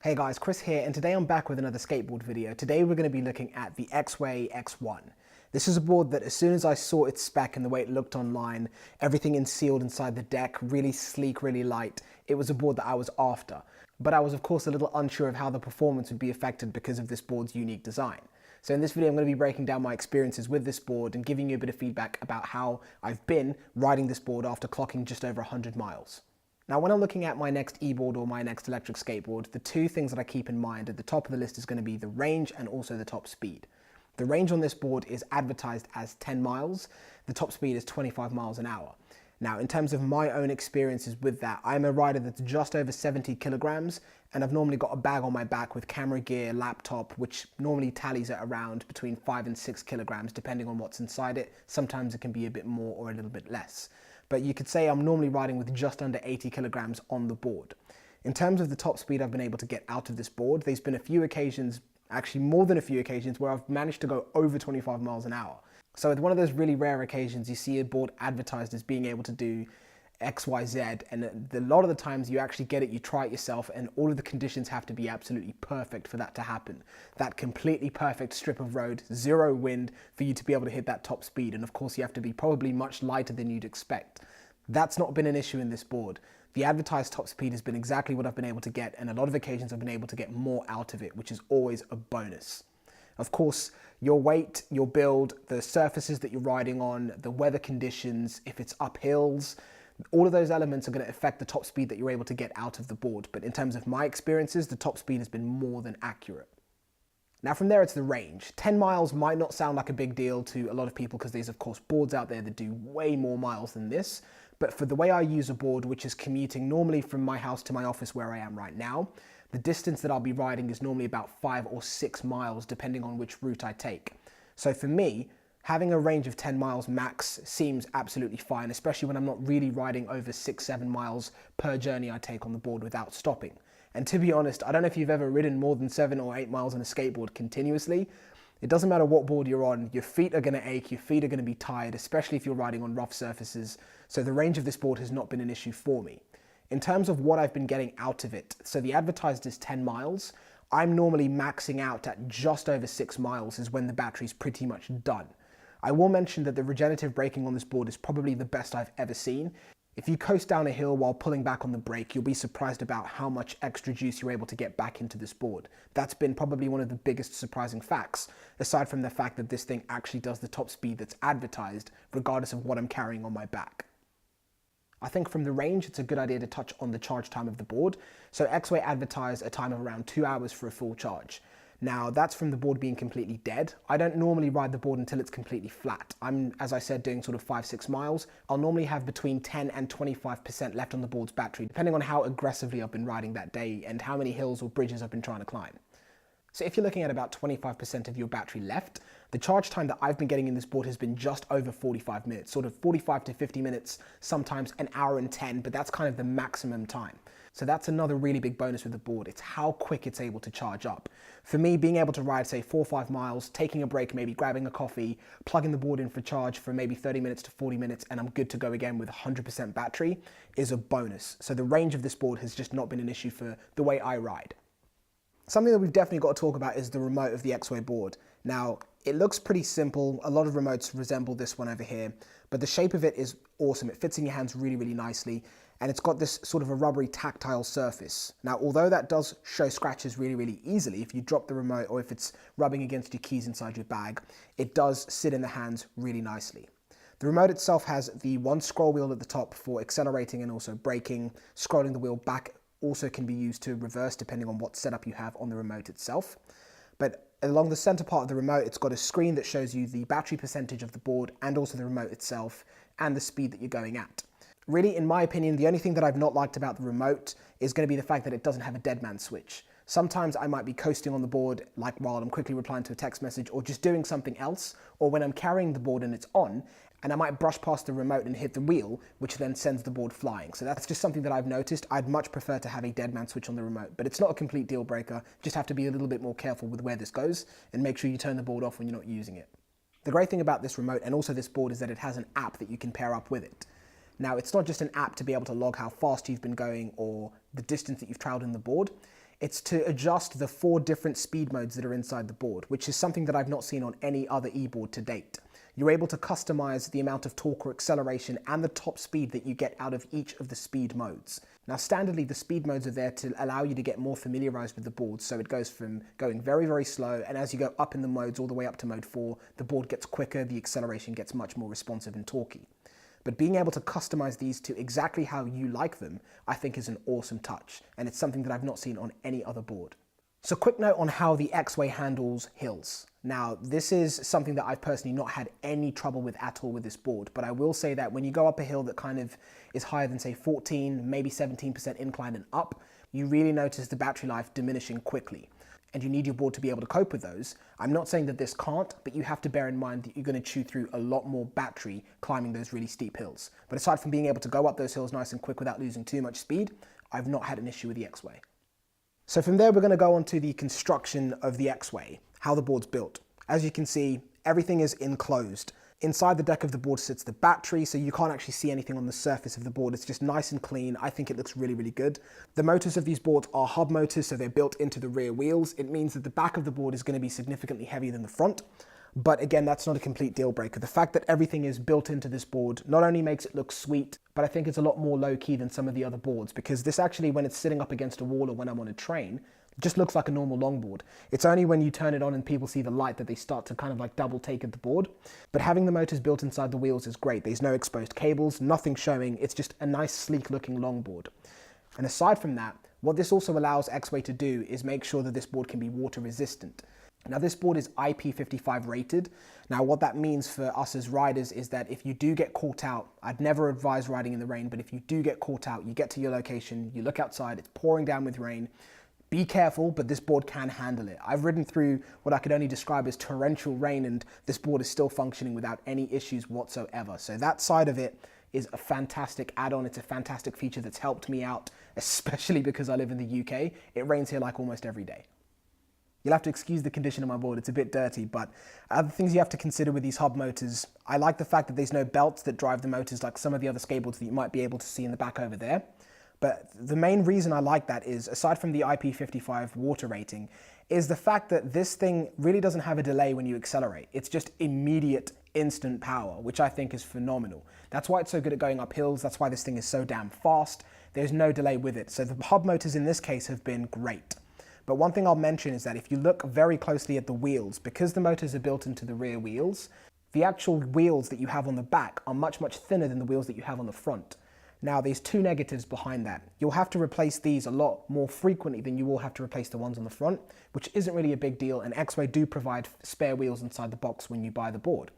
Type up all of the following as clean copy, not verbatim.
Hey guys, Chris here, and today I'm back with another skateboard video. Today we're going to be looking at the Exway X1. This is a board that as soon as I saw its spec and the way it looked online, everything sealed inside the deck, really sleek, really light, it was a board that I was after. But I was of course a little unsure of how the performance would be affected because of this board's unique design. So in this video I'm going to be breaking down my experiences with this board and giving you a bit of feedback about how I've been riding this board after clocking just over 100 miles. Now, when I'm looking at my next e-board or my next electric skateboard, the two things that I keep in mind at the top of the list is going to be the range and also the top speed. The range on this board is advertised as 10 miles. The top speed is 25 miles an hour. Now, in terms of my own experiences with that, I'm a rider that's just over 70 kilograms, and I've normally got a bag on my back with camera gear, laptop, which normally tallies at around between 5 and 6 kilograms, depending on what's inside it. Sometimes it can be a bit more or a little bit less. But you could say I'm normally riding with just under 80 kilograms on the board. In terms of the top speed I've been able to get out of this board, there's been a few occasions, actually more than a few occasions, where I've managed to go over 25 miles an hour. So it's one of those really rare occasions you see a board advertised as being able to do XYZ, and a lot of the times you actually get it, you try it yourself, and all of the conditions have to be absolutely perfect for that to happen. That completely perfect strip of road, zero wind, for you to be able to hit that top speed, and of course you have to be probably much lighter than you'd expect. That's not been an issue in this board. The advertised top speed has been exactly what I've been able to get, and a lot of occasions I've been able to get more out of it, which is always a bonus. Of course, your weight, your build, the surfaces that you're riding on, the weather conditions, if it's up hills, all of those elements are going to affect the top speed that you're able to get out of the board. But in terms of my experiences, the top speed has been more than accurate. Now from there, it's the range. 10 miles might not sound like a big deal to a lot of people because there's of course boards out there that do way more miles than this. But for the way I use a board, which is commuting normally from my house to my office where I am right now, the distance that I'll be riding is normally about 5 or 6 miles depending on which route I take. So for me, having a range of 10 miles max seems absolutely fine, especially when I'm not really riding over 6-7 miles per journey I take on the board without stopping. And to be honest, I don't know if you've ever ridden more than 7 or 8 miles on a skateboard continuously. It doesn't matter what board you're on, your feet are going to ache, your feet are going to be tired, especially if you're riding on rough surfaces. So the range of this board has not been an issue for me. In terms of what I've been getting out of it, so the advertised is 10 miles. I'm normally maxing out at just over 6 miles is when the battery's pretty much done. I will mention that the regenerative braking on this board is probably the best I've ever seen. If you coast down a hill while pulling back on the brake, you'll be surprised about how much extra juice you're able to get back into this board. That's been probably one of the biggest surprising facts, aside from the fact that this thing actually does the top speed that's advertised, regardless of what I'm carrying on my back. I think from the range, it's a good idea to touch on the charge time of the board. So Exway advertised a time of around 2 hours for a full charge. Now that's from the board being completely dead. I don't normally ride the board until it's completely flat. I'm, as I said, doing sort of 5-6 miles. I'll normally have between 10 and 25% left on the board's battery, depending on how aggressively I've been riding that day and how many hills or bridges I've been trying to climb. So if you're looking at about 25% of your battery left, the charge time that I've been getting in this board has been just over 45 minutes, sort of 45 to 50 minutes, sometimes an hour and 10, but that's kind of the maximum time. So that's another really big bonus with the board. It's how quick it's able to charge up. For me, being able to ride, say, 4 or 5 miles, taking a break, maybe grabbing a coffee, plugging the board in for charge for maybe 30 minutes to 40 minutes, and I'm good to go again with 100% battery is a bonus. So the range of this board has just not been an issue for the way I ride. Something that we've definitely got to talk about is the remote of the Exway board. Now, it looks pretty simple. A lot of remotes resemble this one over here, but the shape of it is awesome. It fits in your hands really, really nicely, and it's got this sort of a rubbery tactile surface. Now, although that does show scratches really, really easily, if you drop the remote or if it's rubbing against your keys inside your bag, it does sit in the hands really nicely. The remote itself has the one scroll wheel at the top for accelerating and also braking. Scrolling the wheel back also can be used to reverse depending on what setup you have on the remote itself. But along the center part of the remote, it's got a screen that shows you the battery percentage of the board and also the remote itself and the speed that you're going at. Really, in my opinion, the only thing that I've not liked about the remote is going to be the fact that it doesn't have a dead man switch. Sometimes I might be coasting on the board, like while I'm quickly replying to a text message or just doing something else, or when I'm carrying the board and it's on, and I might brush past the remote and hit the wheel, which then sends the board flying. So that's just something that I've noticed. I'd much prefer to have a dead man switch on the remote, but it's not a complete deal breaker. Just have to be a little bit more careful with where this goes and make sure you turn the board off when you're not using it. The great thing about this remote and also this board is that it has an app that you can pair up with it. Now, it's not just an app to be able to log how fast you've been going or the distance that you've traveled in the board. It's to adjust the 4 different speed modes that are inside the board, which is something that I've not seen on any other e-board to date. You're able to customize the amount of torque or acceleration and the top speed that you get out of each of the speed modes. Now, standardly, the speed modes are there to allow you to get more familiarized with the board, so it goes from going very, very slow, and as you go up in the modes all the way up to mode 4, the board gets quicker, the acceleration gets much more responsive and torquey. But being able to customize these to exactly how you like them, I think is an awesome touch, and it's something that I've not seen on any other board. So quick note on how the Exway handles hills. Now, this is something that I've personally not had any trouble with at all with this board, but I will say that when you go up a hill that kind of is higher than say 14, maybe 17% incline and up, you really notice the battery life diminishing quickly. And you need your board to be able to cope with those. I'm not saying that this can't, but you have to bear in mind that you're going to chew through a lot more battery climbing those really steep hills. But aside from being able to go up those hills nice and quick without losing too much speed, I've not had an issue with the Exway. So from there, we're going to go on to the construction of the Exway, how the board's built. As you can see, everything is enclosed. Inside the deck of the board sits the battery, so you can't actually see anything on the surface of the board. It's just nice and clean. I think it looks really, really good. The motors of these boards are hub motors, so they're built into the rear wheels. It means that the back of the board is going to be significantly heavier than the front. But again, that's not a complete deal breaker. The fact that everything is built into this board not only makes it look sweet, but I think it's a lot more low-key than some of the other boards, because this actually, when it's sitting up against a wall or when I'm on a train, it just looks like a normal longboard. It's only when you turn it on and people see the light that they start to kind of like double take at the board. But having the motors built inside the wheels is great. There's no exposed cables, nothing showing. It's just a nice, sleek-looking longboard. And aside from that, what this also allows Exway to do is make sure that this board can be water resistant. Now, this board is IP55 rated. Now, what that means for us as riders is that if you do get caught out, I'd never advise riding in the rain, but if you do get caught out, you get to your location, you look outside, it's pouring down with rain, be careful, but this board can handle it. I've ridden through what I could only describe as torrential rain, and this board is still functioning without any issues whatsoever. So that side of it is a fantastic add-on. It's a fantastic feature that's helped me out, especially because I live in the UK. It rains here like almost every day. You'll have to excuse the condition of my board, it's a bit dirty, but other things you have to consider with these hub motors, I like the fact that there's no belts that drive the motors like some of the other skateboards that you might be able to see in the back over there. But the main reason I like that is, aside from the IP55 water rating, is the fact that this thing really doesn't have a delay when you accelerate. It's just immediate, instant power, which I think is phenomenal. That's why it's so good at going up hills, that's why this thing is so damn fast. There's no delay with it. So the hub motors in this case have been great. But one thing I'll mention is that if you look very closely at the wheels, because the motors are built into the rear wheels, the actual wheels that you have on the back are much, much thinner than the wheels that you have on the front. Now, there's 2 negatives behind that. You'll have to replace these a lot more frequently than you will have to replace the ones on the front, which isn't really a big deal, and Exway do provide spare wheels inside the box when you buy the board.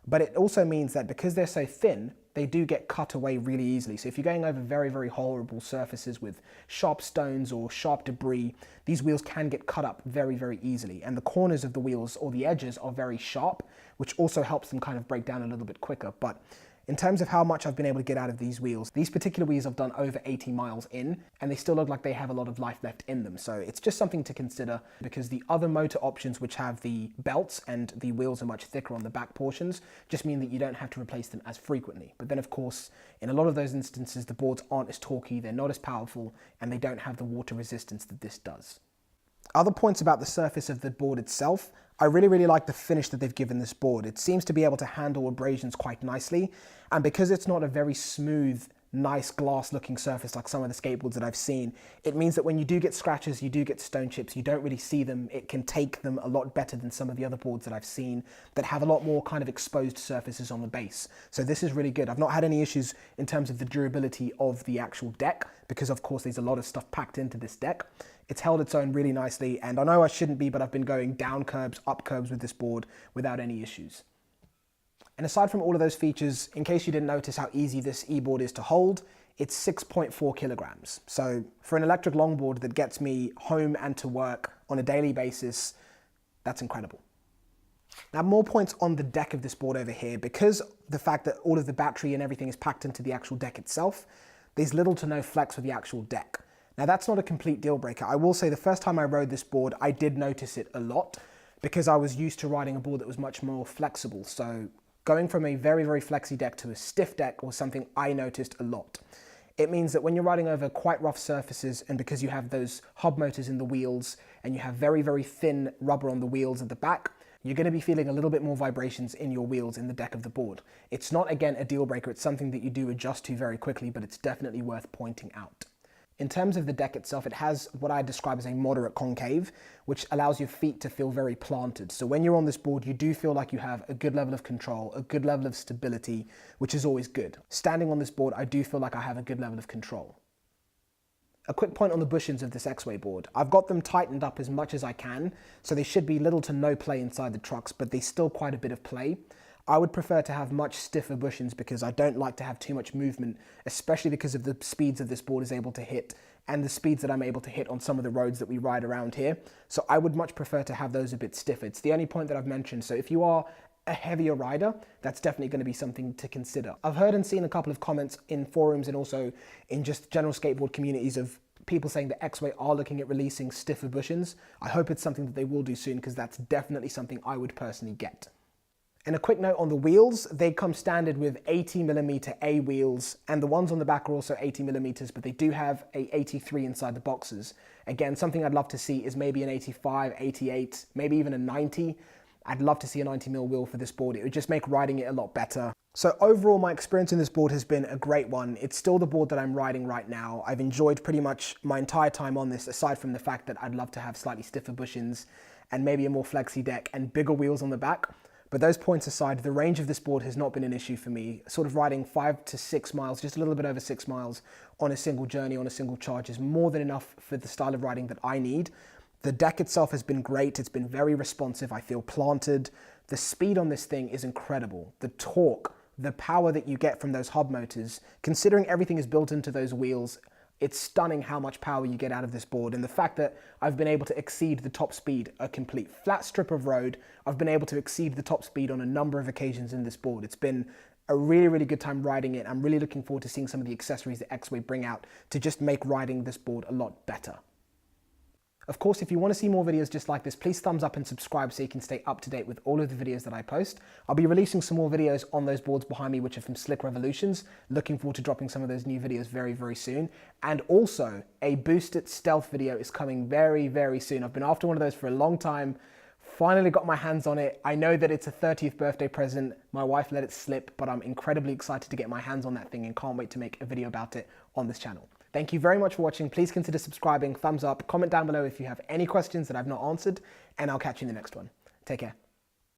But it also means that because they're so thin, they do get cut away really easily. So if you're going over very, very horrible surfaces with sharp stones or sharp debris, these wheels can get cut up very, very easily. And the corners of the wheels or the edges are very sharp, which also helps them kind of break down a little bit quicker. But in terms of how much I've been able to get out of these wheels, these particular wheels I've done over 80 miles in, and they still look like they have a lot of life left in them. So it's just something to consider, because the other motor options, which have the belts and the wheels are much thicker on the back portions, just mean that you don't have to replace them as frequently. But then of course, in a lot of those instances, the boards aren't as torquey, they're not as powerful, and they don't have the water resistance that this does. Other points about the surface of the board itself, I really like the finish that they've given this board. It seems to be able to handle abrasions quite nicely, and because it's not a very smooth, nice glass looking surface like some of the skateboards that I've seen, it means that when you do get scratches, you do get stone chips, you don't really see them. It can take them a lot better than some of the other boards that I've seen that have a lot more kind of exposed surfaces on the base. So this is really good. I've not had any issues in terms of the durability of the actual deck, because of course there's a lot of stuff packed into this deck. It's held its own really nicely, and I know I shouldn't be, but I've been going down curbs, up curbs with this board without any issues. And aside from all of those features, in case you didn't notice how easy this e-board is to hold, it's 6.4 kilograms. So for an electric longboard that gets me home and to work on a daily basis, that's incredible. Now, more points on the deck of this board over here. Because the fact that all of the battery and everything is packed into the actual deck itself, there's little to no flex with the actual deck. Now, that's not a complete deal breaker. I will say the first time I rode this board, I did notice it a lot because I was used to riding a board that was much more flexible. So going from a very, very flexy deck to a stiff deck was something I noticed a lot. It means that when you're riding over quite rough surfaces, and because you have those hub motors in the wheels and you have very, very thin rubber on the wheels at the back, you're going to be feeling a little bit more vibrations in your wheels in the deck of the board. It's not, again, a deal breaker. It's something that you do adjust to very quickly, but it's definitely worth pointing out. In terms of the deck itself, it has what I describe as a moderate concave, which allows your feet to feel very planted. So when you're on this board, you do feel like you have a good level of control, a good level of stability, which is always good. Standing on this board, I do feel like I have a good level of control. A quick point on the bushings of this Exway board. I've got them tightened up as much as I can, so they should be little to no play inside the trucks, but they still quite a bit of play. I would prefer to have much stiffer bushings because I don't like to have too much movement, especially because of the speeds that this board is able to hit and the speeds that I'm able to hit on some of the roads that we ride around here. So I would much prefer to have those a bit stiffer. It's the only point that I've mentioned. So if you are a heavier rider, that's definitely going to be something to consider. I've heard and seen a couple of comments in forums and also in just general skateboard communities of people saying that Exway are looking at releasing stiffer bushings. I hope it's something that they will do soon because that's definitely something I would personally get. And a quick note on the wheels, they come standard with 80mm A wheels, and the ones on the back are also 80mm, but they do have a 83 inside the boxes. Again, something I'd love to see is maybe an 85, 88, maybe even a 90. I'd love to see a 90mm wheel for this board. It would just make riding it a lot better. So overall, my experience in this board has been a great one. It's still the board that I'm riding right now. I've enjoyed pretty much my entire time on this, aside from the fact that I'd love to have slightly stiffer bushings and maybe a more flexy deck and bigger wheels on the back. But those points aside, the range of this board has not been an issue for me. Sort of riding 5 to 6 miles, just a little bit over 6 miles on a single journey, on a single charge is more than enough for the style of riding that I need. The deck itself has been great. It's been very responsive. I feel planted. The speed on this thing is incredible. The torque, the power that you get from those hub motors, considering everything is built into those wheels, it's stunning how much power you get out of this board. And the fact that I've been able to exceed the top speed, a complete flat strip of road, I've been able to exceed the top speed on a number of occasions in this board. It's been a really, really good time riding it. I'm really looking forward to seeing some of the accessories that Exway bring out to just make riding this board a lot better. Of course, if you want to see more videos just like this, please thumbs up and subscribe so you can stay up to date with all of the videos that I post. I'll be releasing some more videos on those boards behind me, which are from Slick Revolutions. Looking forward to dropping some of those new videos very, very soon. And also, a boosted stealth video is coming very, very soon. I've been after one of those for a long time. Finally got my hands on it. I know that it's a 30th birthday present. My wife let it slip, but I'm incredibly excited to get my hands on that thing and can't wait to make a video about it on this channel. Thank you very much for watching. Please consider subscribing, thumbs up, comment down below if you have any questions that I've not answered, and I'll catch you in the next one. Take care.